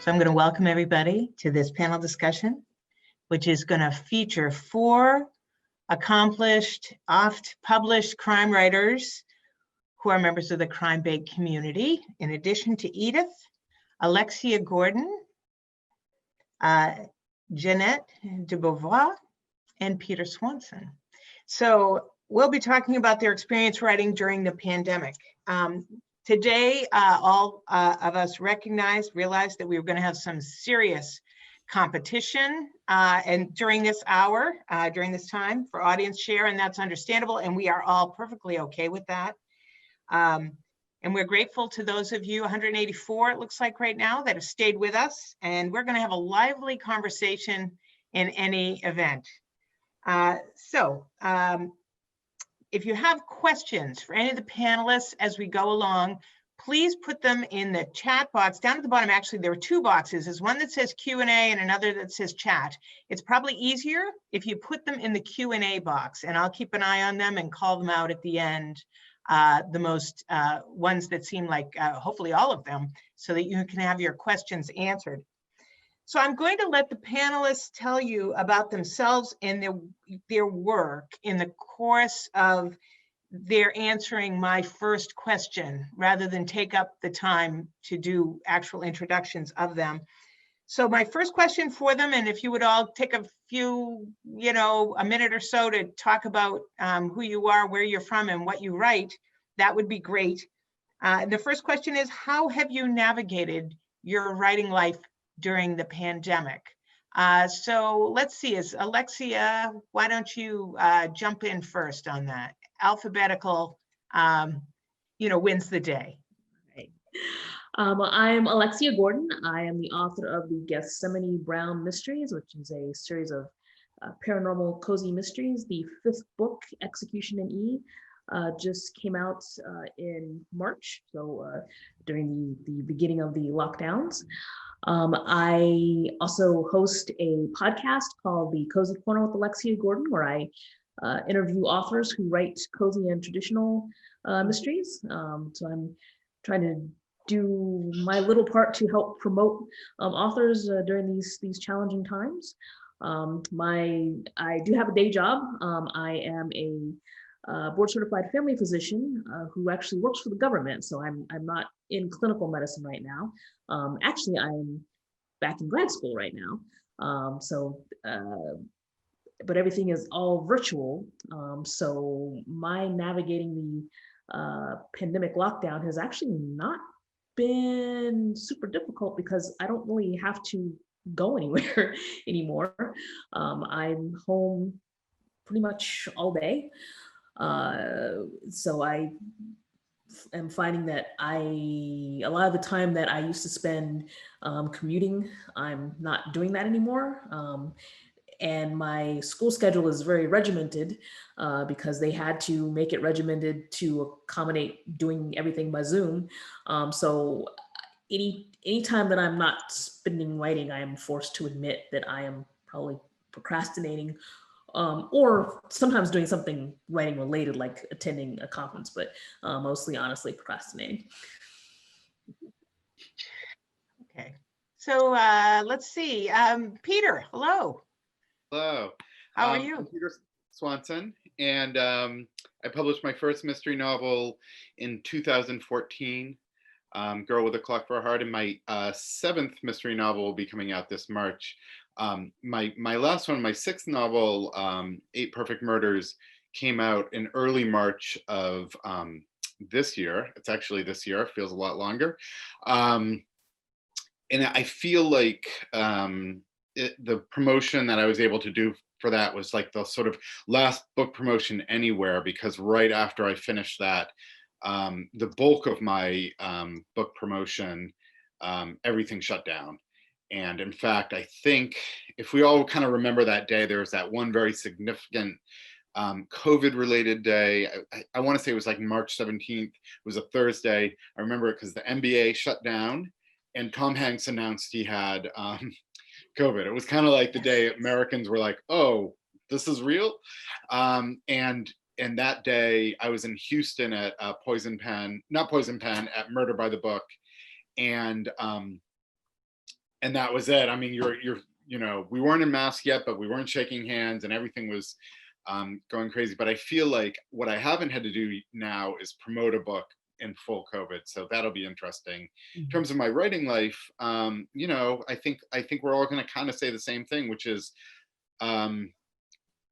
So I'm going to welcome everybody to this panel discussion, which is going to feature 4 accomplished, oft-published crime writers who are members of the Crime Bait community, in addition to Edith, Alexia Gordon, Jeanette de Beauvoir, and Peter Swanson. So we'll be talking about their experience writing during the pandemic. Today, all of us realized that we were going to have some serious competition and during this hour, during this time for audience share, and that's understandable, and we are all perfectly okay with that. And we're grateful to those of you, 184 it looks like right now, that have stayed with us, and we're going to have a lively conversation in any event. If you have questions for any of the panelists as we go along, please put them in the chat box. Down at the bottom, actually, there are 2 boxes. There's one that says Q&A and another that says chat. It's probably easier if you put them in the Q&A box, and I'll keep an eye on them and call them out at the end, the most ones that seem like, hopefully all of them, so that you can have your questions answered. So I'm going to let the panelists tell you about themselves and their work in the course of their answering my first question, rather than take up the time to do actual introductions of them. So my first question for them, and if you would all take a few, a minute or so to talk about who you are, where you're from, and what you write, that would be great. The first question is, how have you navigated your writing life during the pandemic? So let's see, is Alexia, why don't you jump in first on that? Alphabetical, wins the day. Right. I'm Alexia Gordon. I am the author of the Gethsemane Brown Mysteries, which is a series of paranormal cozy mysteries. The 5th book, Execution in E, just came out in March, so during the beginning of the lockdowns. I also host a podcast called The Cozy Corner with Alexia Gordon, where I interview authors who write cozy and traditional mysteries. So I'm trying to do my little part to help promote authors during these challenging times. I do have a day job. I am a board certified family physician who actually works for the government. So I'm not in clinical medicine right now. Actually, I'm back in grad school right now. But everything is all virtual. So my navigating the pandemic lockdown has actually not been super difficult because I don't really have to go anywhere anymore. I'm home pretty much all day. So I am finding that a lot of the time that I used to spend commuting, I'm not doing that anymore. And my school schedule is very regimented because they had to make it regimented to accommodate doing everything by Zoom. So any time that I'm not spending writing, I am forced to admit that I am probably procrastinating or sometimes doing something writing related, like attending a conference, but mostly honestly procrastinating. Okay, so let's see. Peter, hello. Hello. How are you? I'm Peter Swanson, and I published my first mystery novel in 2014, Girl with a Clock for a Heart, and my 7th mystery novel will be coming out this March. My last one, my 6th novel, 8 Perfect Murders, came out in early March of this year. It's actually this year, it feels a lot longer. And I feel like the promotion that I was able to do for that was like the sort of last book promotion anywhere, because right after I finished that, the bulk of my book promotion, everything shut down. And in fact, I think if we all kind of remember that day, there was that one very significant COVID related day. I want to say it was like March 17th. It was a Thursday. I remember it because the NBA shut down and Tom Hanks announced he had COVID. It was kind of like the day Americans were like, oh, this is real. And that day I was in Houston at Poison Pen, not Poison Pen, at Murder by the Book. And and that was it. I mean, we weren't in masks yet, but we weren't shaking hands, and everything was going crazy. But I feel like what I haven't had to do now is promote a book in full COVID, so that'll be interesting. In terms of my writing life, I think we're all going to kind of say the same thing, which is,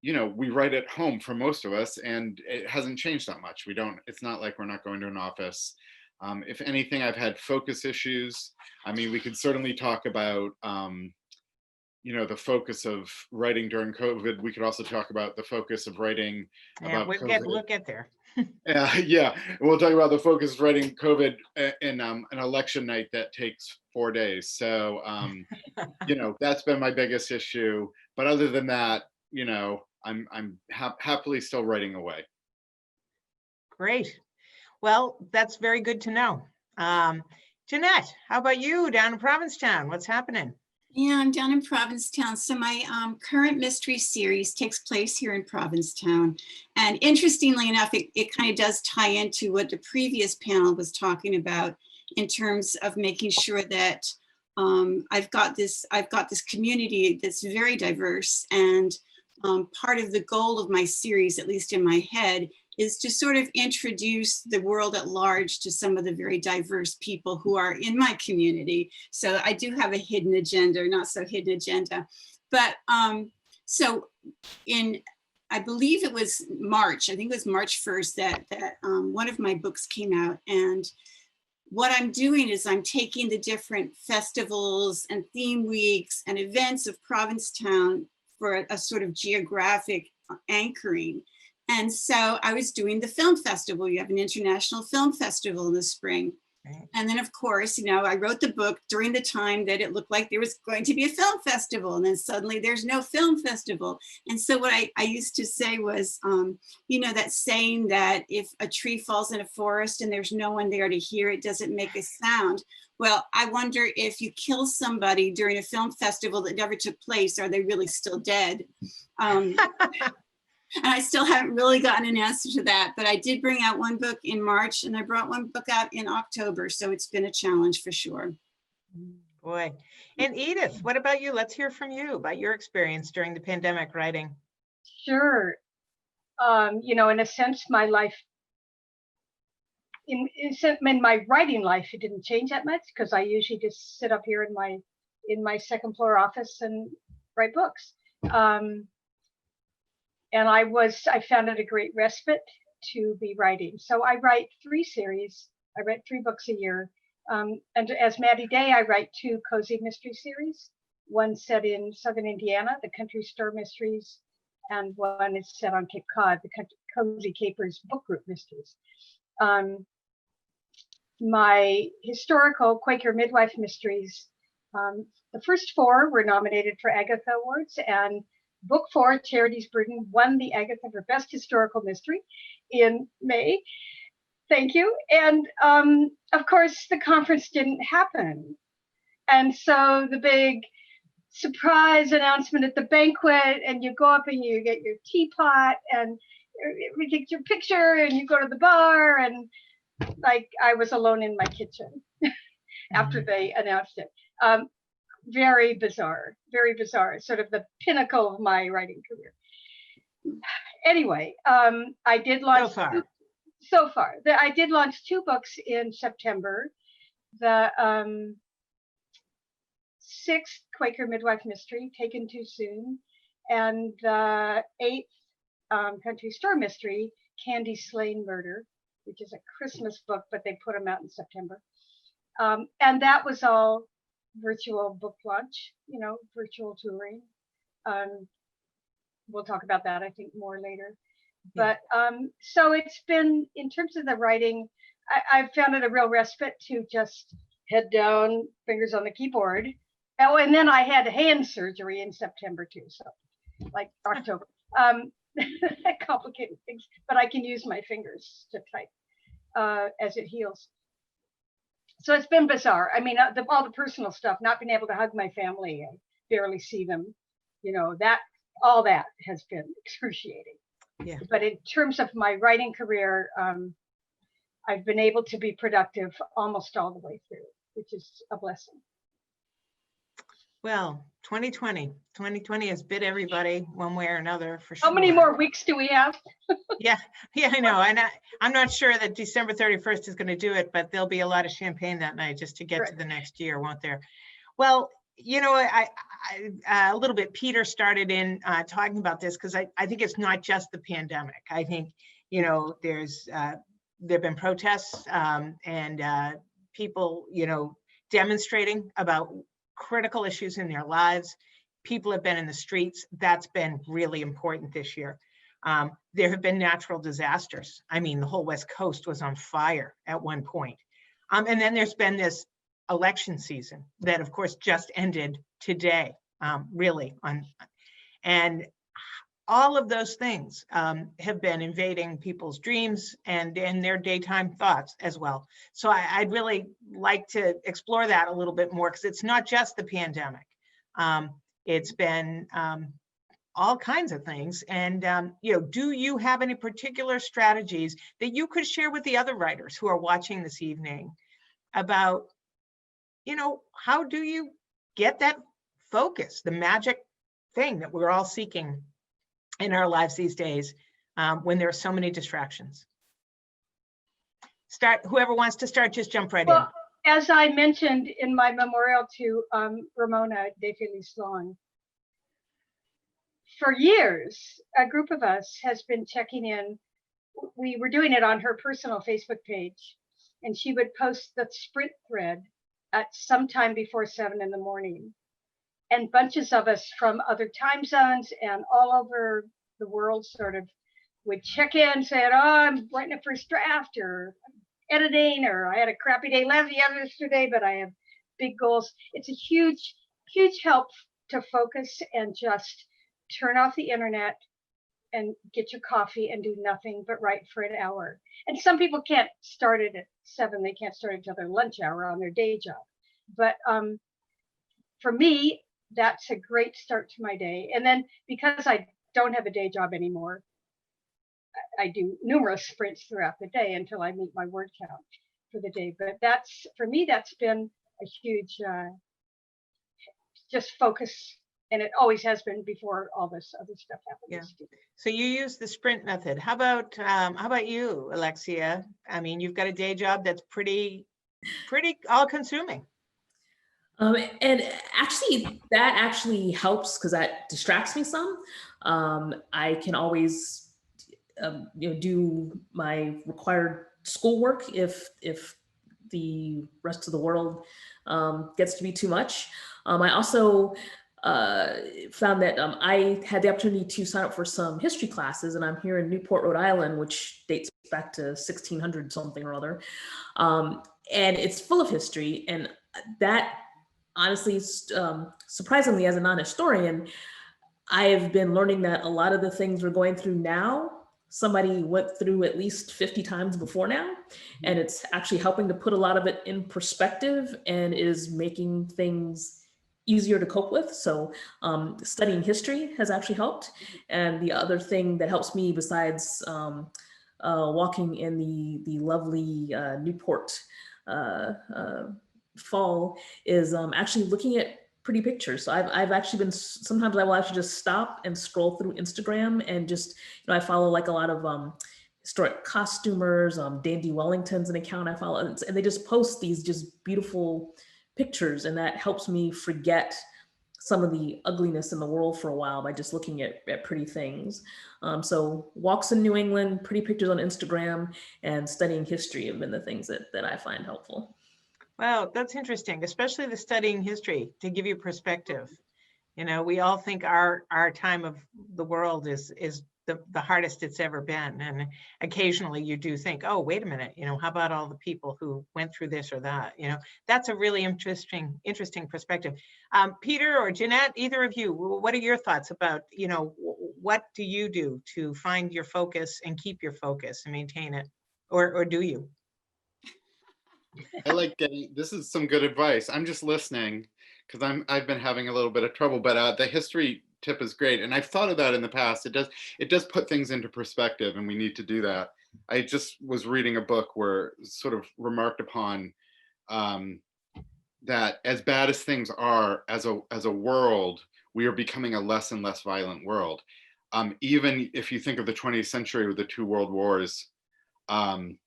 we write at home for most of us, and it hasn't changed that much. It's not like we're not going to an office. If anything, I've had focus issues. I mean, we could certainly talk about, the focus of writing during COVID. We could also talk about the focus of writing Yeah, about we'll get there. yeah, we'll talk about the focus of writing COVID in an election night that takes 4 days. So, that's been my biggest issue. But other than that, I'm happily still writing away. Great. Well, that's very good to know. Jeanette, how about you down in Provincetown? What's happening? Yeah, I'm down in Provincetown. So my current mystery series takes place here in Provincetown. And interestingly enough, it kind of does tie into what the previous panel was talking about in terms of making sure that I've got this community that's very diverse. And part of the goal of my series, at least in my head, is to sort of introduce the world at large to some of the very diverse people who are in my community. So I do have a hidden agenda, not so hidden agenda. But so I believe it was March, I think it was March 1st that one of my books came out. And what I'm doing is I'm taking the different festivals and theme weeks and events of Provincetown for a sort of geographic anchoring. And so I was doing the film festival. You have an international film festival in the spring. And then of course, I wrote the book during the time that it looked like there was going to be a film festival, and then suddenly there's no film festival. And so what I used to say was, that saying that if a tree falls in a forest and there's no one there to hear, it doesn't make a sound. Well, I wonder if you kill somebody during a film festival that never took place, are they really still dead? And I still haven't really gotten an answer to that, but I did bring out one book in March and I brought one book out in October. So it's been a challenge for sure. Boy. And Edith, what about you? Let's hear from you about your experience during the pandemic writing. Sure. In a sense, my life, in my writing life, it didn't change that much because I usually just sit up here in my second floor office and write books. And I found it a great respite to be writing. So I write 3 series. I write 3 books a year. And as Maddie Day, I write 2 cozy mystery series. One set in Southern Indiana, the Country Store Mysteries, and one is set on Cape Cod, the Cozy Capers Book Group Mysteries. My historical Quaker Midwife Mysteries, the first 4 were nominated for Agatha Awards, and Book 4, Charity's Burden, won the Agatha for Best Historical Mystery in May. Thank you. And of course, the conference didn't happen. And so the big surprise announcement at the banquet, and you go up and you get your teapot and we take your picture and you go to the bar, and like I was alone in my kitchen after they announced it. Very bizarre, sort of the pinnacle of my writing career. Anyway, I did launch so far. I did launch 2 books in September. The 6th Quaker Midwife Mystery, Taken Too Soon, and the 8th Country Store Mystery, Candy Slain Murder, which is a Christmas book, but they put them out in September. And that was all virtual book launch, virtual touring. We'll talk about that, I think, more later. But so it's been, in terms of the writing, I've found it a real respite to just head down, fingers on the keyboard. Oh, and then I had hand surgery in September too, so like October. Complicated things, but I can use my fingers to type as it heals. So it's been bizarre. I mean, all the personal stuff, not being able to hug my family and barely see them, all that has been excruciating. Yeah. But in terms of my writing career, I've been able to be productive almost all the way through, which is a blessing. Well, 2020 has bit everybody one way or another for How sure. many more weeks do we have? Yeah, I know. And I'm not sure that December 31st is going to do it, but there'll be a lot of champagne that night just to get to Right. the next year, won't there? Well, a little bit, Peter started in talking about this because I think it's not just the pandemic. I think, there've been protests and people, demonstrating about critical issues in their lives. People have been in the streets. That's been really important this year. There have been natural disasters. I mean, the whole West Coast was on fire at one point. And then there's been this election season that, of course, just ended today, and all of those things have been invading people's dreams and in their daytime thoughts as well. So I'd really like to explore that a little bit more because it's not just the pandemic. It's been all kinds of things. And, do you have any particular strategies that you could share with the other writers who are watching this evening about, how do you get that focus, the magic thing that we're all seeking in our lives these days when there are so many distractions? Whoever wants to start, just jump right in. Well, as I mentioned in my memorial to Ramona de Feliz Long, for years, a group of us has been checking in. We were doing it on her personal Facebook page, and she would post the sprint thread at some time before 7 in the morning. And bunches of us from other time zones and all over the world sort of would check in saying, oh, I'm writing a first draft or editing, or I had a crappy day yesterday, but I have big goals. It's a huge, huge help to focus and just turn off the internet and get your coffee and do nothing but write for an hour. And some people can't start it at 7. They can't start it until their lunch hour on their day job. But for me, that's a great start to my day. And then because I don't have a day job anymore, I do numerous sprints throughout the day until I meet my word count for the day. But for me, that's been a huge just focus. And it always has been before all this other stuff happened. Yeah. So you use the sprint method. How about you, Alexia? I mean, you've got a day job that's pretty all consuming. And actually, that actually helps because that distracts me some. I can always, do my required schoolwork if the rest of the world gets to be too much. I also found that I had the opportunity to sign up for some history classes, and I'm here in Newport, Rhode Island, which dates back to 1600 something or other. And it's full of history, and that honestly, surprisingly, as a non-historian, I've been learning that a lot of the things we're going through now, somebody went through at least 50 times before now. And it's actually helping to put a lot of it in perspective and is making things easier to cope with. So studying history has actually helped. And the other thing that helps me besides walking in the lovely Newport fall is actually looking at pretty pictures. So I've actually been, sometimes I will actually just stop and scroll through Instagram and just, I follow like a lot of historic costumers, Dandy Wellington's an account I follow, and they just post these just beautiful pictures, and that helps me forget some of the ugliness in the world for a while by just looking at pretty things. So walks in New England, pretty pictures on Instagram, and studying history have been the things that I find helpful. Wow, that's interesting, especially the studying history to give you perspective. We all think our time of the world is the hardest it's ever been. And occasionally you do think, oh, wait a minute, how about all the people who went through this or that? That's a really interesting perspective. Peter or Jeanette, either of you, what are your thoughts about, what do you do to find your focus and keep your focus and maintain it? Or do you? I like this is some good advice. I'm just listening because I've been having a little bit of trouble, but the history tip is great. And I've thought of that in the past. It does put things into perspective, and we need to do that. I just was reading a book where sort of remarked upon that as bad as things are as a world, we are becoming a less and less violent world. Even if you think of the 20th century with the two world wars, um,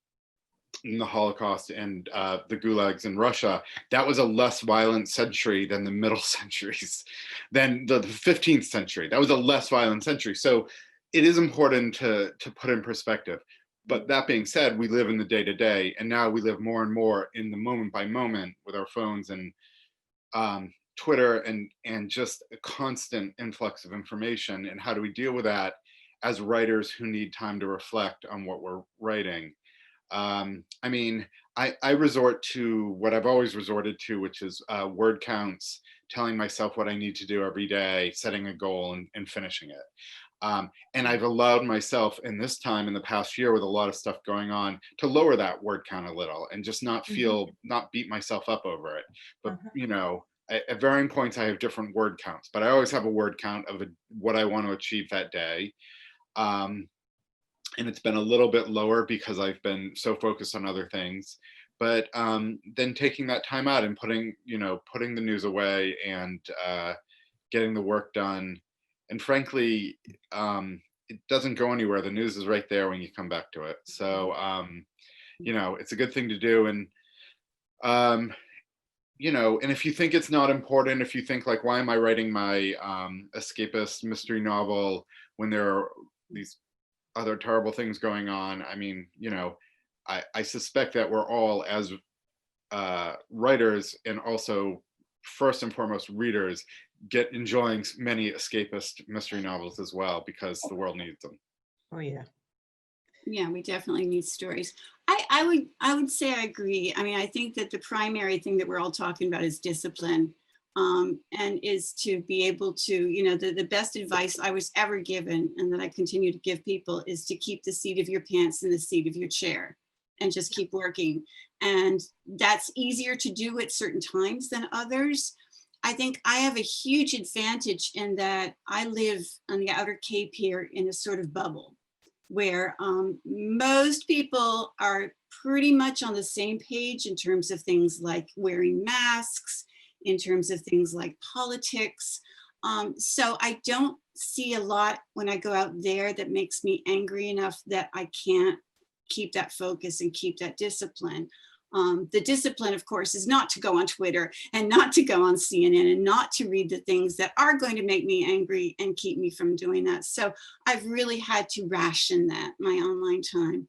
in the Holocaust and the gulags in Russia, that was a less violent century than the middle centuries, than the 15th century. That was a less violent century. So it is important to put in perspective. But that being said, we live in the day to day, and now we live more and more in the moment by moment with our phones and Twitter and just a constant influx of information. And how do we deal with that as writers who need time to reflect on what we're writing? I mean, I resort to what I've always resorted to, which is word counts, telling myself what I need to do every day, setting a goal and finishing it. And I've allowed myself in this time, in the past year, with a lot of stuff going on, to lower that word count a little and just not not beat myself up over it. But, you know, at varying points, I have different word counts, but I always have a word count of what I want to achieve that day. And it's been a little bit lower because I've been so focused on other things. But then taking that time out and putting the news away and getting the work done. And frankly, it doesn't go anywhere. The news is right there when you come back to it. So, it's a good thing to do. And, and if you think it's not important, if you think like, why am I writing my escapist mystery novel when there are these other terrible things going on? I mean, I suspect that we're all, as writers and also first and foremost readers, enjoying many escapist mystery novels as well, because the world needs them. Oh yeah. Yeah, we definitely need stories. I would say I agree. I mean, I think that the primary thing that we're all talking about is discipline, and is to be able to, the best advice I was ever given and that I continue to give people is to keep the seat of your pants in the seat of your chair and just keep working. And that's easier to do at certain times than others. I think I have a huge advantage in that I live on the outer Cape here in a sort of bubble where most people are pretty much on the same page in terms of things like wearing masks, in terms of things like politics. So I don't see a lot when I go out there that makes me angry enough that I can't keep that focus and keep that discipline. The discipline, of course, is not to go on Twitter and not to go on CNN and not to read the things that are going to make me angry and keep me from doing that. So I've really had to ration that, my online time.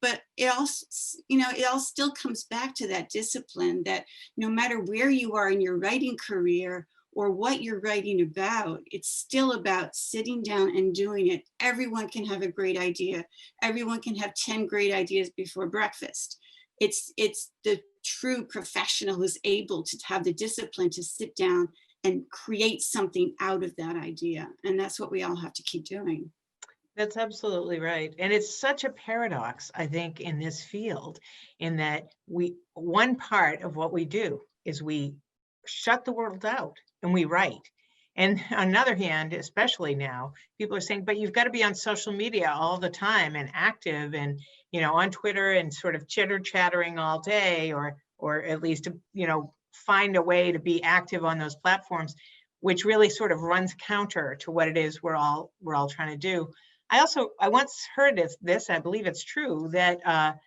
But it all still comes back to that discipline that no matter where you are in your writing career or what you're writing about, it's still about sitting down and doing it. Everyone can have a great idea. Everyone can have 10 great ideas before breakfast. It's the true professional who's able to have the discipline to sit down and create something out of that idea. And that's what we all have to keep doing. That's absolutely right. And it's such a paradox, I think, in this field, in that one part of what we do is we shut the world out and we write. And on the other hand, especially now, people are saying, but you've got to be on social media all the time and active and, on Twitter and sort of chattering all day, or at least, find a way to be active on those platforms, which really sort of runs counter to what it is we're all trying to do. I once heard this, I believe it's true, that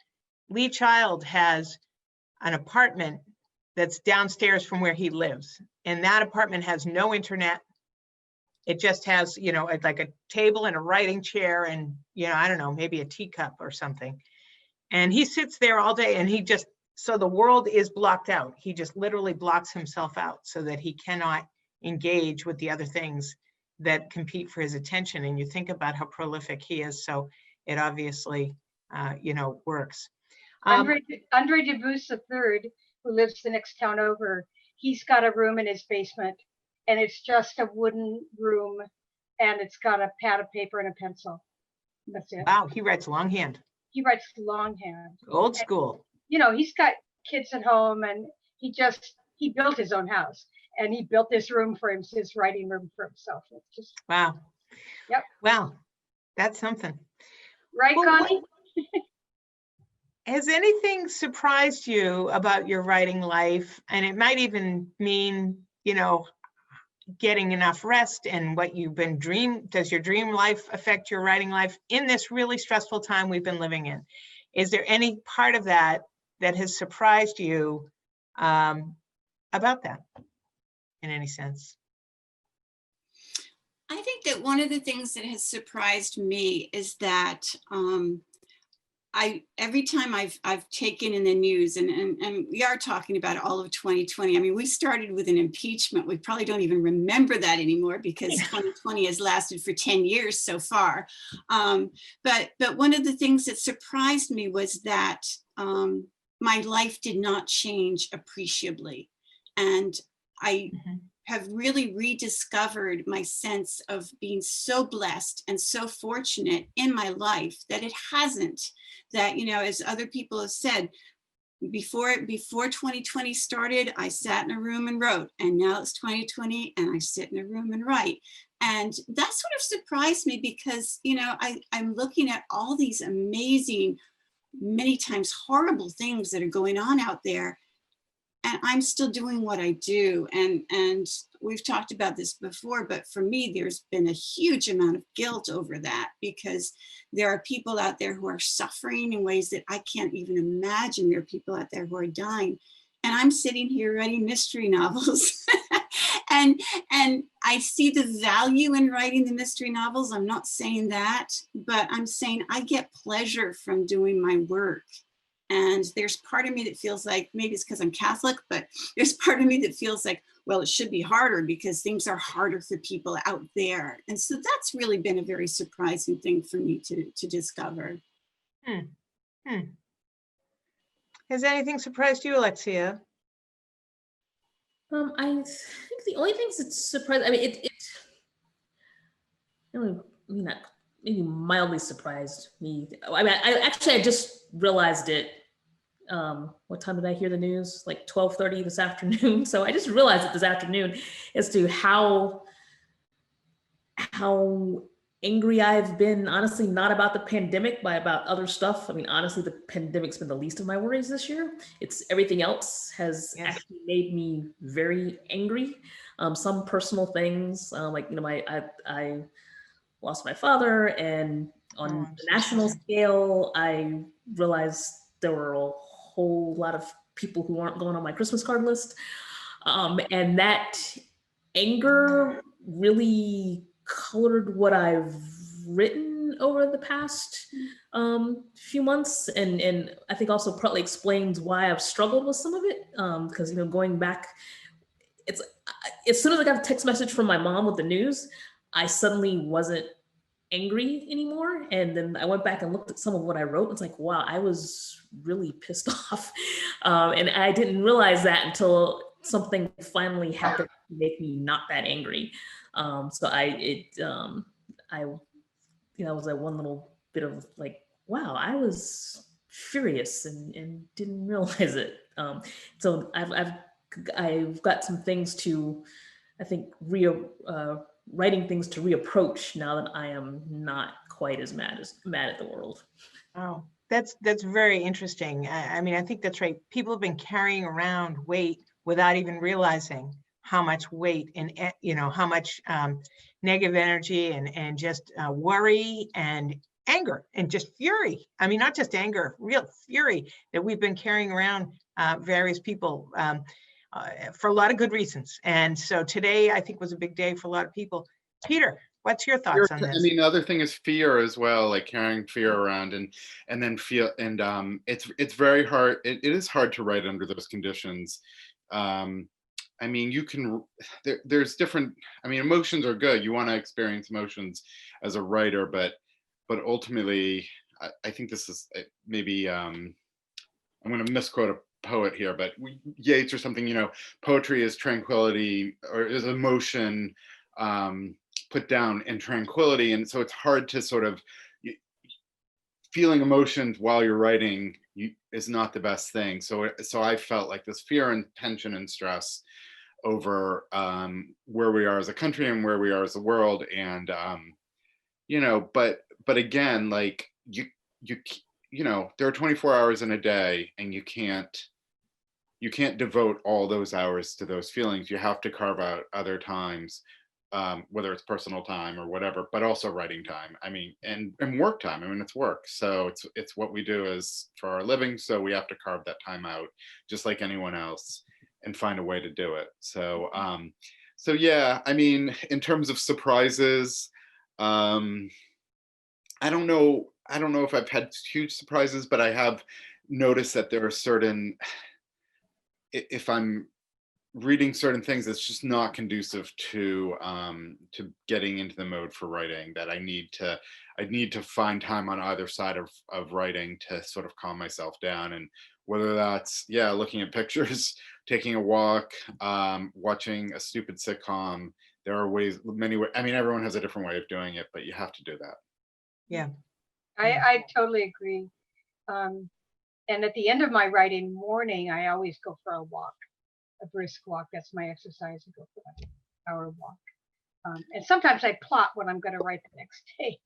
Lee Child has an apartment that's downstairs from where he lives. And that apartment has no internet. It just has, like a table and a writing chair and, I don't know, maybe a teacup or something. And he sits there all day and so the world is blocked out. He just literally blocks himself out so that he cannot engage with the other things that compete for his attention. And you think about how prolific he is. So it obviously, works. Andre Dubus III, who lives the next town over, he's got a room in his basement and it's just a wooden room and it's got a pad of paper and a pencil. That's it. Wow, he writes longhand. He writes longhand. Old school. And, he's got kids at home and he built his own house and he built this room for him, his writing room for himself. It's just, wow. Yep. Well, that's something. Right, Well, Connie? Has anything surprised you about your writing life? And it might even mean, getting enough rest and what you've been does your dream life affect your writing life in this really stressful time we've been living in? Is there any part of that that has surprised you about that in any sense? I think that one of the things that has surprised me is that every time I've taken in the news, and we are talking about all of 2020. I mean, we started with an impeachment. We probably don't even remember that anymore because 2020 has lasted for 10 years so far. But one of the things that surprised me was that my life did not change appreciably. And I have really rediscovered my sense of being so blessed and so fortunate in my life that it hasn't. That, as other people have said, before 2020 started, I sat in a room and wrote, and now it's 2020 and I sit in a room and write. And that sort of surprised me because, I'm looking at all these amazing, many times horrible things that are going on out there. And I'm still doing what I do. And we've talked about this before, but for me, there's been a huge amount of guilt over that because there are people out there who are suffering in ways that I can't even imagine. There are people out there who are dying. And I'm sitting here writing mystery novels. and I see the value in writing the mystery novels. I'm not saying that, but I'm saying I get pleasure from doing my work. And there's part of me that feels like, maybe it's because I'm Catholic, but there's part of me that feels like, well, it should be harder because things are harder for people out there. And so that's really been a very surprising thing for me to discover. Has anything surprised you, Alexia? I think the only things that surprised, I mean, that maybe mildly surprised me. I mean, I just realized it. What time did I hear the news? Like 12:30 this afternoon. So I just realized it this afternoon as to how angry I've been, honestly, not about the pandemic, but about other stuff. I mean, honestly, the pandemic's been the least of my worries this year. It's everything else has actually made me very angry. Some personal things, like, I lost my father, and on the national scale, I realized there were a whole lot of people who aren't going on my Christmas card list. And that anger really colored what I've written over the past few months. And I think also partly explains why I've struggled with some of it. Because, going back, it's as soon as I got a text message from my mom with the news, I suddenly wasn't angry anymore. And then I went back and looked at some of what I wrote. It's like, wow, I was really pissed off. And I didn't realize that until something finally happened to make me not that angry. So I was like one little bit of like, wow, I was furious and didn't realize it. So I've got some things to, I think, writing things to reapproach now that I am not quite as mad at the world. Oh, that's very interesting. I mean, I think that's right. People have been carrying around weight without even realizing how much weight and how much negative energy and just worry and anger and just fury. I mean, not just anger, real fury that we've been carrying around various people for a lot of good reasons. And so today, I think, was a big day for a lot of people. Peter, what's your thoughts on this? I mean, the other thing is fear as well, like carrying fear around and then feel, and it's very hard. It is hard to write under those conditions. I mean, there's different, I mean, emotions are good. You want to experience emotions as a writer, but ultimately, I think this is maybe, I'm going to misquote a poet here, but Yeats or something, poetry is tranquility, or is emotion put down in tranquility. And so it's hard to sort of, feeling emotions while you're writing is not the best thing. So I felt like this fear and tension and stress over where we are as a country and where we are as a world. And, but again, like you know, there are 24 hours in a day, and you can't devote all those hours to those feelings. You have to carve out other times, whether it's personal time or whatever, but also writing time. I mean, and work time. I mean, it's work. So it's what we do is for our living. So we have to carve that time out just like anyone else and find a way to do it. So, so yeah, I mean, in terms of surprises, I don't know if I've had huge surprises, but I have noticed that there are certain, if I'm reading certain things, it's just not conducive to getting into the mode for writing. That I need to find time on either side of writing to sort of calm myself down. And whether that's, yeah, looking at pictures, taking a walk, watching a stupid sitcom. There are many ways. I mean, everyone has a different way of doing it, but you have to do that. Yeah. I totally agree. And at the end of my writing morning, I always go for a walk, a brisk walk. That's my exercise. I go for an hour walk. And sometimes I plot what I'm going to write the next day.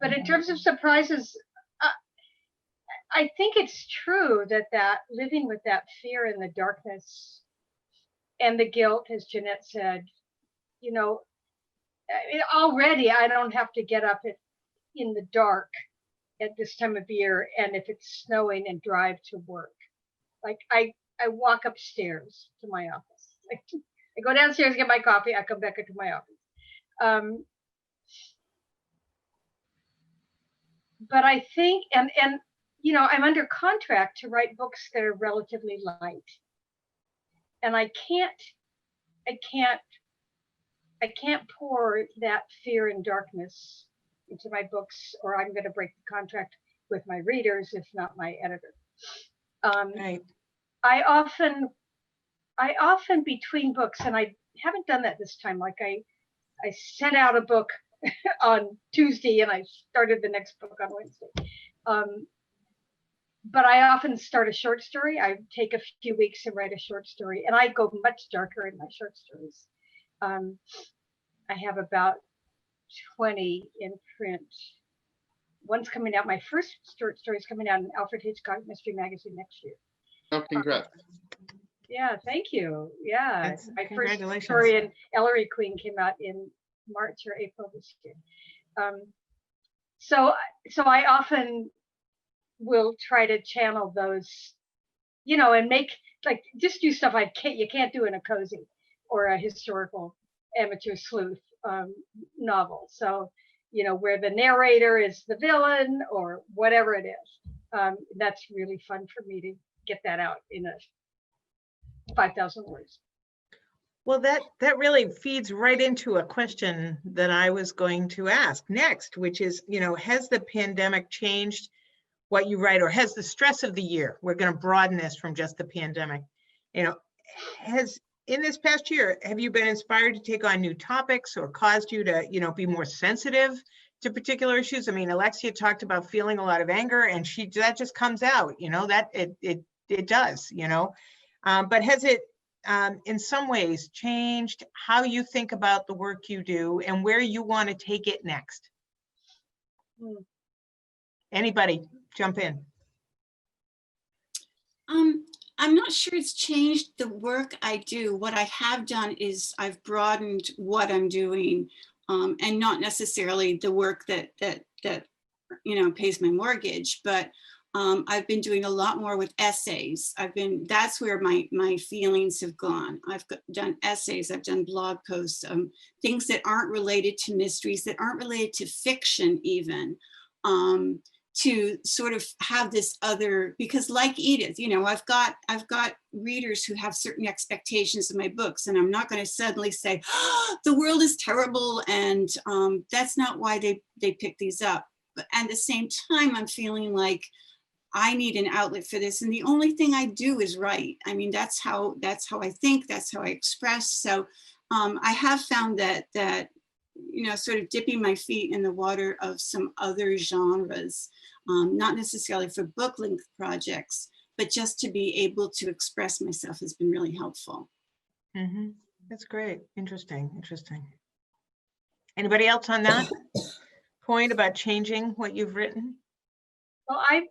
But in terms of surprises, I think it's true that living with that fear and the darkness and the guilt, as Jeanette said, you know, already I don't have to get up in the dark at this time of year, and if it's snowing, and drive to work. Like I walk upstairs to my office. I go downstairs, get my coffee, I come back into my office. But I think, and you know, I'm under contract to write books that are relatively light, and I can't pour that fear and darkness into my books, or I'm going to break the contract with my readers, if not my editor. Right. I often between books, and I haven't done that this time. Like I sent out a book on Tuesday, and I started the next book on Wednesday. But I often start a short story. I take a few weeks to write a short story, and I go much darker in my short stories. I have about 20 in print. One's coming out. My first short story is coming out in Alfred Hitchcock Mystery Magazine next year. Oh, congrats. Yeah, thank you. Yeah, That's- my first congratulations. story in Ellery Queen came out in March or April this year. So I often will try to channel those, you know, and make, like, just do stuff you can't do in a cozy or a historical amateur sleuth novel. So, you know, where the narrator is the villain or whatever it is. That's really fun for me to get that out in a 5,000 words. Well, that really feeds right into a question that I was going to ask next, which is, you know, has the pandemic changed what you write, or has the stress of the year, we're going to broaden this from just the pandemic, you know, in this past year, have you been inspired to take on new topics, or caused you to, you know, be more sensitive to particular issues? I mean, Alexia talked about feeling a lot of anger, and that just comes out, you know, that it does, you know. But has it in some ways changed how you think about the work you do and where you want to take it next? Anybody jump in? I'm not sure it's changed the work I do. What I have done is I've broadened what I'm doing, and not necessarily the work that you know, pays my mortgage, but I've been doing a lot more with essays. That's where my feelings have gone. I've done essays, I've done blog posts, things that aren't related to mysteries, that aren't related to fiction even, to sort of have this other, because like Edith, you know, I've got readers who have certain expectations of my books, and I'm not going to suddenly say, oh, the world is terrible, and that's not why they pick these up. But at the same time, I'm feeling like I need an outlet for this, and the only thing I do is write. I mean, that's how I think, that's how I express. So I have found that you know, sort of dipping my feet in the water of some other genres, not necessarily for book length projects, but just to be able to express myself has been really helpful. Mm-hmm. That's great. Interesting. Anybody else on that point about changing what you've written? Well, I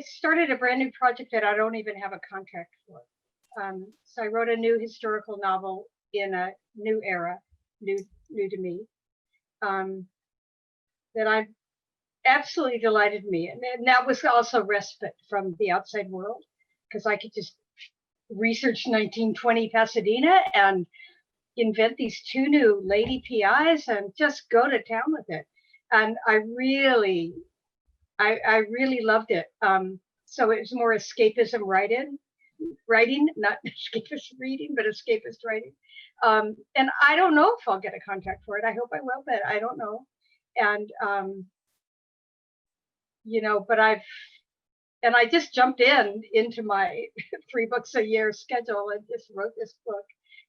started a brand new project that I don't even have a contract for. So I wrote a new historical novel in a new era, new to me, that I absolutely delighted me. And that was also respite from the outside world, because I could just research 1920 Pasadena and invent these two new lady PIs and just go to town with it. And I really loved it. So it was more escapism writing, not escapist reading, but escapist writing. And I don't know if I'll get a contract for it. I hope I will, but I don't know. And, but I just jumped into my 3 books a year schedule and just wrote this book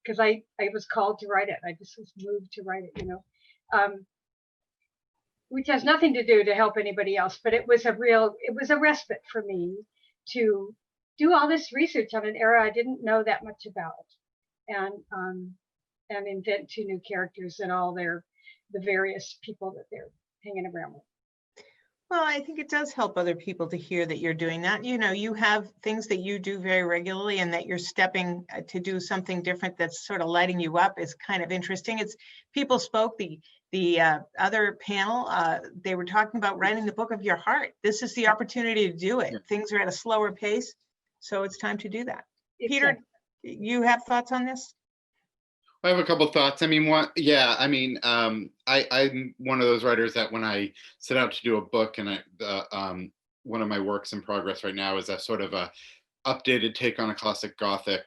because I was called to write it. I just was moved to write it, which has nothing to do to help anybody else, but it was a respite for me to do all this research on an era I didn't know that much about, and invent 2 new characters and all the various people that they're hanging around with. Well, I think it does help other people to hear that you're doing that. You have things that you do very regularly, and that you're stepping to do something different that's sort of lighting you up is kind of interesting. It's People Spoke, the other panel, they were talking about writing the book of your heart. This is the opportunity to do it. Yeah. Things are at a slower pace, so it's time to do that. Peter, Exactly. you have thoughts on this? I have a couple thoughts. I mean, I'm one of those writers that when I set out to do a book, and one of my works in progress right now is a sort of a updated take on a classic Gothic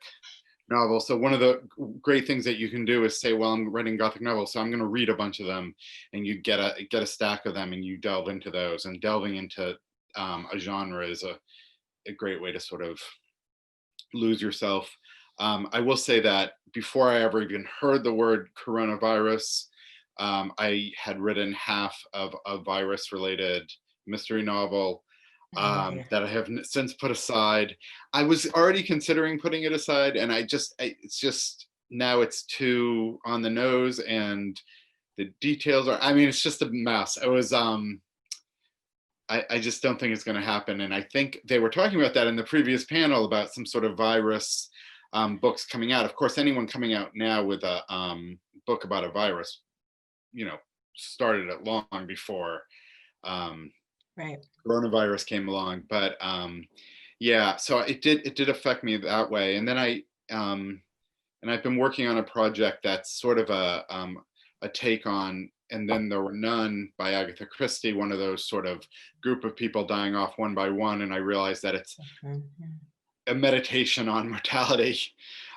novel. So one of the great things that you can do is say, well, I'm writing Gothic novels, so I'm going to read a bunch of them, and you get a stack of them, and you delve into those. And delving into a genre is a great way to sort of lose yourself. I will say that before I ever even heard the word coronavirus, I had written half of a virus-related mystery novel that I have since put aside. I was already considering putting it aside, and it's just now it's too on the nose, and the details are, it's just a mess. It was, I just don't think it's going to happen. And I think they were talking about that in the previous panel about some sort of virus books coming out. Of course, anyone coming out now with a book about a virus, started it long before Right. coronavirus came along. But yeah, so it did affect me that way. And then I've been working on a project that's sort of a take on And Then There Were None by Agatha Christie, one of those sort of group of people dying off one by one. And I realized that it's a meditation on mortality,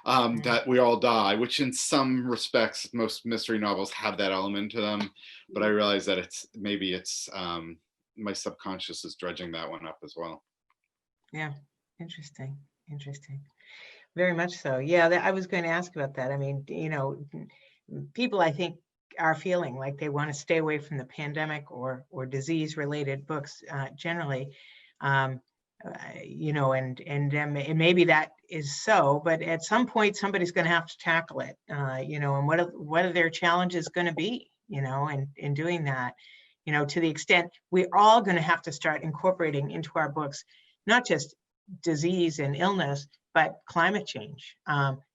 that we all die, which in some respects, most mystery novels have that element to them. But I realize that it's my subconscious is dredging that one up as well. Yeah, interesting. Very much so. Yeah, I was going to ask about that. I mean, people, I think, are feeling like they want to stay away from the pandemic or disease-related books generally. And maybe that is so, but at some point somebody's going to have to tackle it, and what are their challenges going to be, and in doing that, to the extent we're all going to have to start incorporating into our books, not just disease and illness, but climate change,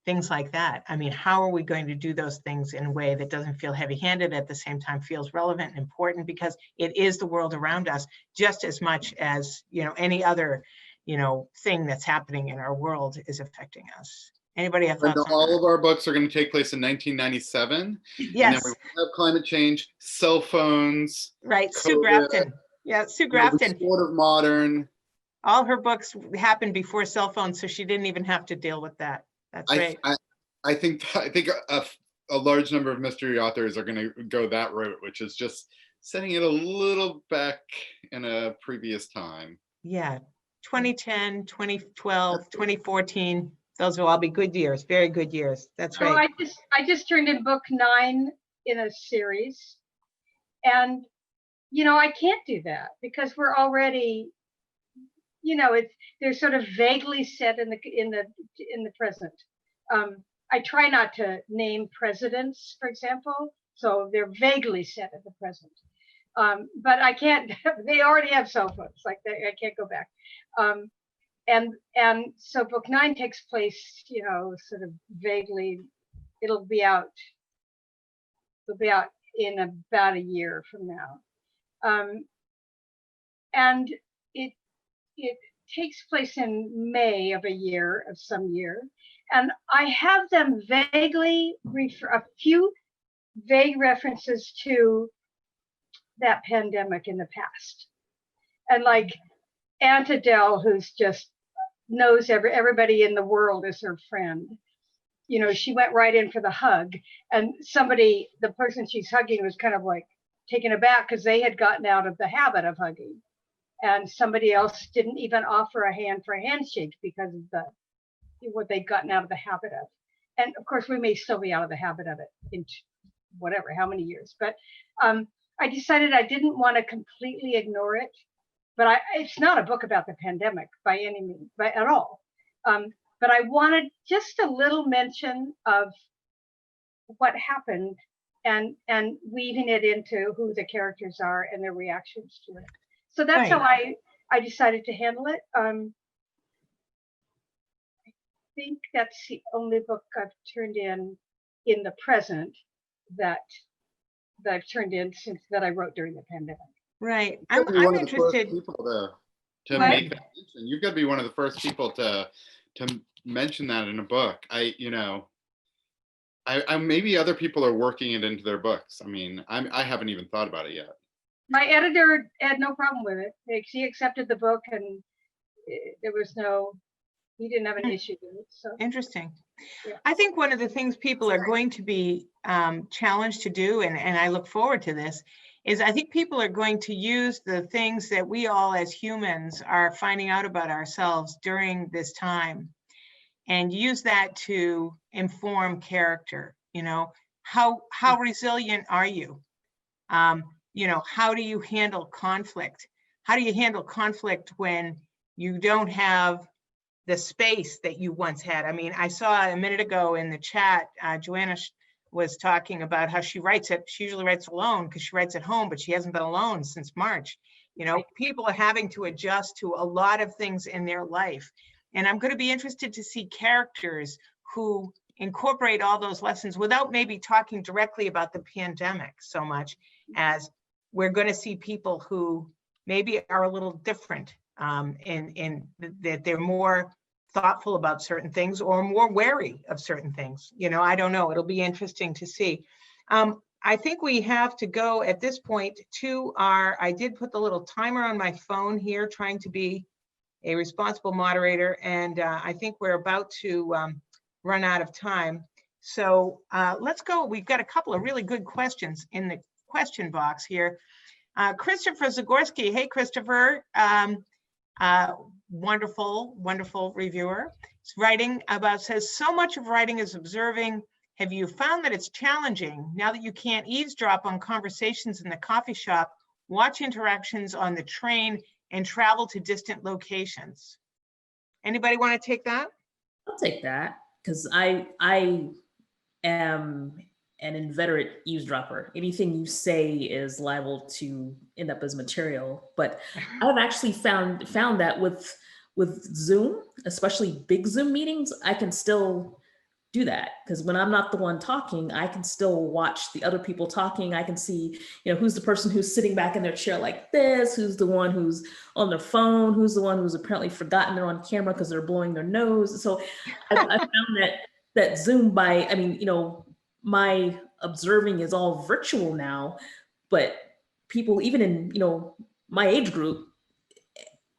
things like that. I mean, how are we going to do those things in a way that doesn't feel heavy-handed, at the same time feels relevant and important, because it is the world around us just as much as, any other, thing that's happening in our world is affecting us. Anybody have thoughts on all that? of our books are going to take place in 1997. Yes. And then we have climate change, cell phones. Right. Sue COVID, Grafton. Yeah, Sue Grafton. Sort of modern. All her books happened before cell phones, so she didn't even have to deal with that. That's right. I think a large number of mystery authors are going to go that route, which is just setting it a little back in a previous time. Yeah, 2010, 2012, 2014. Those will all be good years, very good years. That's So right. I just turned in book 9 in a series, and I can't do that because we're already, they're sort of vaguely set in the present. I try not to name presidents, for example, so they're vaguely set in the present. But I can't, they already have cell phones, like I can't go back. And so book 9 takes place, you know, sort of vaguely, it'll be out in about a year from now. And it takes place in May of some year. And I have them vaguely a few vague references to that pandemic in the past. And like Aunt Adele, who's just knows everybody in the world is her friend. You know, she went right in for the hug, and the person she's hugging was kind of like taken aback because they had gotten out of the habit of hugging. And somebody else didn't even offer a hand for a handshake because of what they'd gotten out of the habit of. And of course, we may still be out of the habit of it in whatever, how many years. But I decided I didn't want to completely ignore it. But it's not a book about the pandemic by any means, at all. But I wanted just a little mention of what happened and weaving it into who the characters are and their reactions to it. So that's how I decided to handle it. I think that's the only book I've turned in the present that I've turned in since that I wrote during the pandemic. Right. I'm I'm interested. People to make that mention. You've got to be one of the first people to mention that in a book. I maybe other people are working it into their books. I mean, I haven't even thought about it yet. My editor had no problem with it. He accepted the book, and he didn't have an issue with it. So Interesting. Yeah. I think one of the things people are going to be challenged to do, and I look forward to this, is I think people are going to use the things that we all as humans are finding out about ourselves during this time and use that to inform character. You know, how resilient are you? You know, how do you handle conflict? How do you handle conflict when you don't have the space that you once had? I mean, I saw a minute ago in the chat, Joanna was talking about how she writes it. She usually writes alone because she writes at home, but she hasn't been alone since March. You know, people are having to adjust to a lot of things in their life. And I'm going to be interested to see characters who incorporate all those lessons without maybe talking directly about the pandemic so much as we're going to see people who maybe are a little different in that they're more thoughtful about certain things or more wary of certain things. You know, I don't know. It'll be interesting to see. I think we have to go at this point to I did put the little timer on my phone here, trying to be a responsible moderator. And I think we're about to run out of time. So let's go. We've got a couple of really good questions in the question box here. Christopher Zagorski. Hey, Christopher. Wonderful reviewer. It's writing about, says, so much of writing is observing. Have you found that it's challenging now that you can't eavesdrop on conversations in the coffee shop, watch interactions on the train, and travel to distant locations? Anybody want to take that? I'll take that, because I am an inveterate eavesdropper. Anything you say is liable to end up as material. But I've actually found that with Zoom, especially big Zoom meetings, I can still do that, because when I'm not the one talking, I can still watch the other people talking. I can see, you know, who's the person who's sitting back in their chair like this, who's the one who's on their phone, who's the one who's apparently forgotten they're on camera because they're blowing their nose. So I found that Zoom, I mean, you know, my observing is all virtual now, but people even in, you know, my age group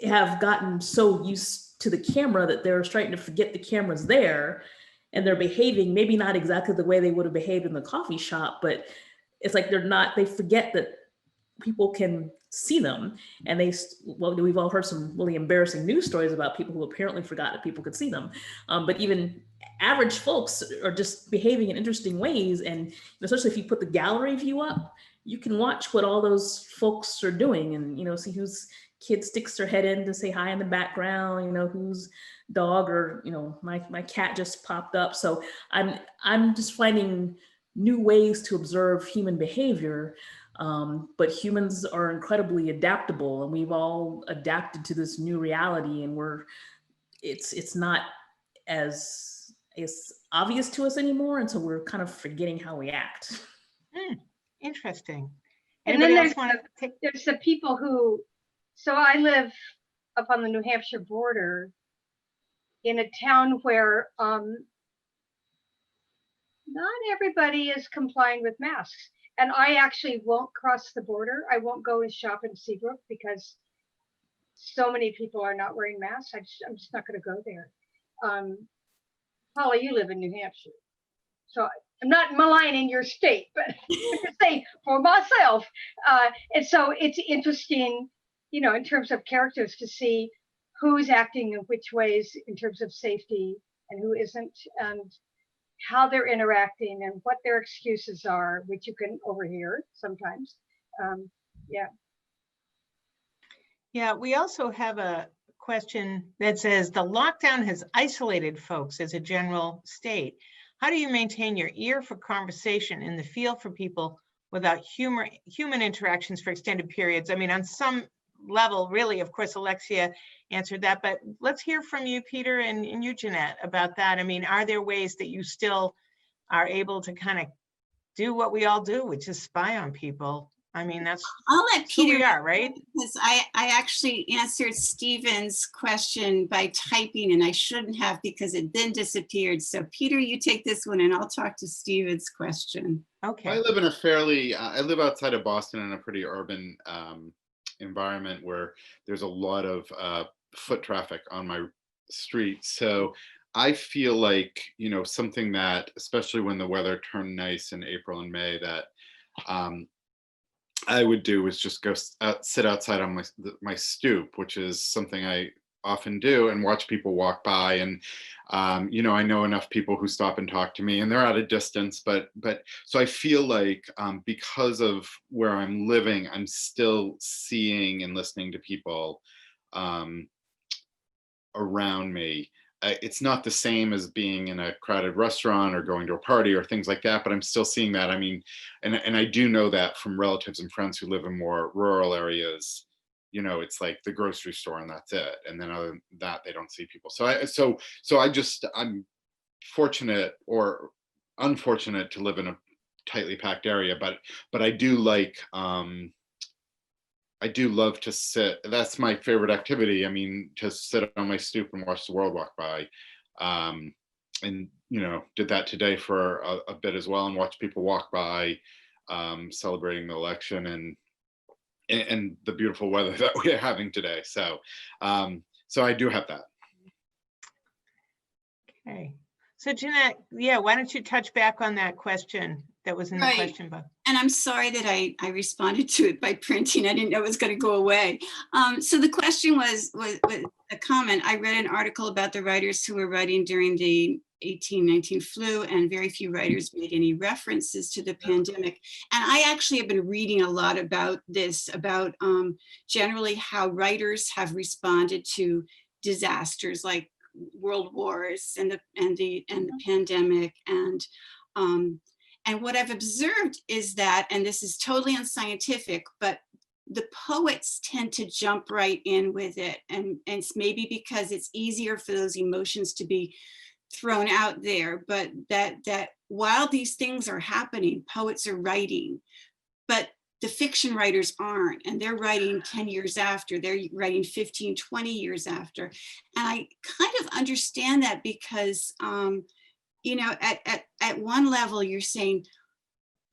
have gotten so used to the camera that they're starting to forget the camera's there, and they're behaving maybe not exactly the way they would have behaved in the coffee shop, but it's like they forget that people can see them. And we've all heard some really embarrassing news stories about people who apparently forgot that people could see them. But even average folks are just behaving in interesting ways. And especially if you put the gallery view up, you can watch what all those folks are doing and, you know, see whose kid sticks their head in to say hi in the background, you know, whose dog, or, you know, my cat just popped up. So I'm just finding new ways to observe human behavior. But humans are incredibly adaptable, and we've all adapted to this new reality, and it's not as obvious to us anymore, and so we're kind of forgetting how we act. Interesting. And then Anybody else want to take? there's the people who, so I live up on the New Hampshire border in a town where not everybody is complying with masks. And I actually won't cross the border. I won't go and shop in Seabrook because so many people are not wearing masks. I'm just not going to go there. Paula, you live in New Hampshire. So I'm not maligning your state, but I'm just saying for myself. And so it's interesting, you know, in terms of characters to see who's acting in which ways in terms of safety and who isn't, and how they're interacting and what their excuses are, which you can overhear sometimes. Yeah. Yeah, we also have a question that says the lockdown has isolated folks as a general state. How do you maintain your ear for conversation and the feel for people without human interactions for extended periods? I mean, on some level, really, of course, Alexia answered that, but let's hear from you, Peter, and you, Jeanette, about that. I mean, are there ways that you still are able to kind of do what we all do, which is spy on people? I mean, that's I'll let who Peter, we are, right? because I actually answered Stephen's question by typing, and I shouldn't have because it then disappeared. So Peter, you take this one and I'll talk to Stephen's question. Okay. I live in a fairly, I live outside of Boston in a pretty urban environment where there's a lot of foot traffic on my street. So I feel like, you know, something that, especially when the weather turned nice in April and May, that I would do is just go sit outside on my stoop, which is something I often do, and watch people walk by. And you know, I know enough people who stop and talk to me, and they're at a distance, but so I feel like because of where I'm living, I'm still seeing and listening to people around me. It's not the same as being in a crowded restaurant or going to a party or things like that, but I'm still seeing that. I mean, and I do know that from relatives and friends who live in more rural areas. You know, it's like the grocery store and that's it. And then other than that, they don't see people. So I'm fortunate or unfortunate to live in a tightly packed area, but I do like, I do love to sit. That's my favorite activity. I mean, to sit on my stoop and watch the world walk by. And, you know, did that today for a bit as well, and watch people walk by, celebrating the election and the beautiful weather that we're having today. So, so I do have that. Okay. So Jeanette, yeah, why don't you touch back on that question that was in the Right. question book? And I'm sorry that I responded to it by printing. I didn't know it was going to go away. So the question was a comment. I read an article about the writers who were writing during the 1819 flu, and very few writers made any references to the pandemic. And I actually have been reading a lot about this, about generally how writers have responded to disasters like world wars and the pandemic. And what I've observed is that, and this is totally unscientific, but the poets tend to jump right in with it. And it's maybe because it's easier for those emotions to be thrown out there, but that while these things are happening, poets are writing, but the fiction writers aren't, and they're writing 10 years after, they're writing 15, 20 years after. And I kind of understand that because, you know, at one level you're saying,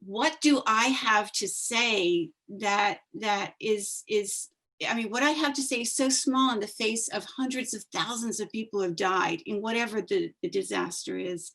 what do I have to say that is, I mean, what I have to say is so small in the face of hundreds of thousands of people who have died in whatever the disaster is.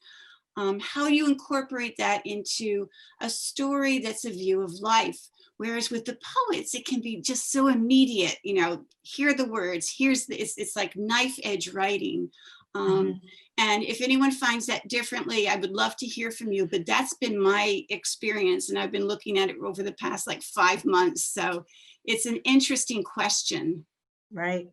How do you incorporate that into a story that's a view of life? Whereas with the poets, it can be just so immediate, you know, here are the words, it's like knife edge writing. And if anyone finds that differently, I would love to hear from you, but that's been my experience. And I've been looking at it over the past like 5 months. So it's an interesting question. Right.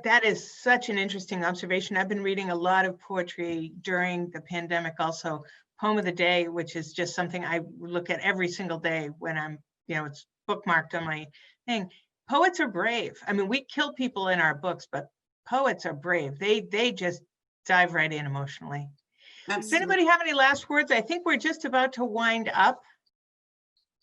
That is such an interesting observation. I've been reading a lot of poetry during the pandemic also. Poem of the Day, which is just something I look at every single day when I'm it's bookmarked on my thing. Poets are brave. I mean, we kill people in our books, but poets are brave. They just dive right in emotionally. Does Absolutely. anybody have any last words? I think we're just about to wind up.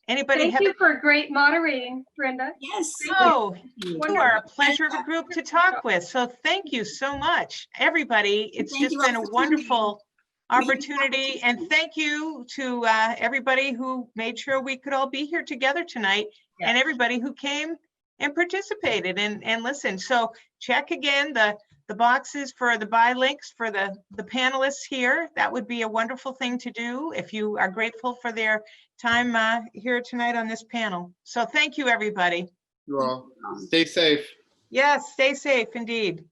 Anybody Thank have? you for great moderating, Brenda. Yes. Oh, you Wonderful. are a pleasure of a group to talk with. So thank you so much, everybody. It's Thank just you all been a for coming. wonderful We had opportunity. And competition. thank you to everybody who made sure we could all be here together tonight, and everybody who came and participated and listened. So check again the boxes for the buy links for the panelists here. That would be a wonderful thing to do if you are grateful for their time here tonight on this panel. So thank you, everybody. You all stay safe. Yes, stay safe indeed.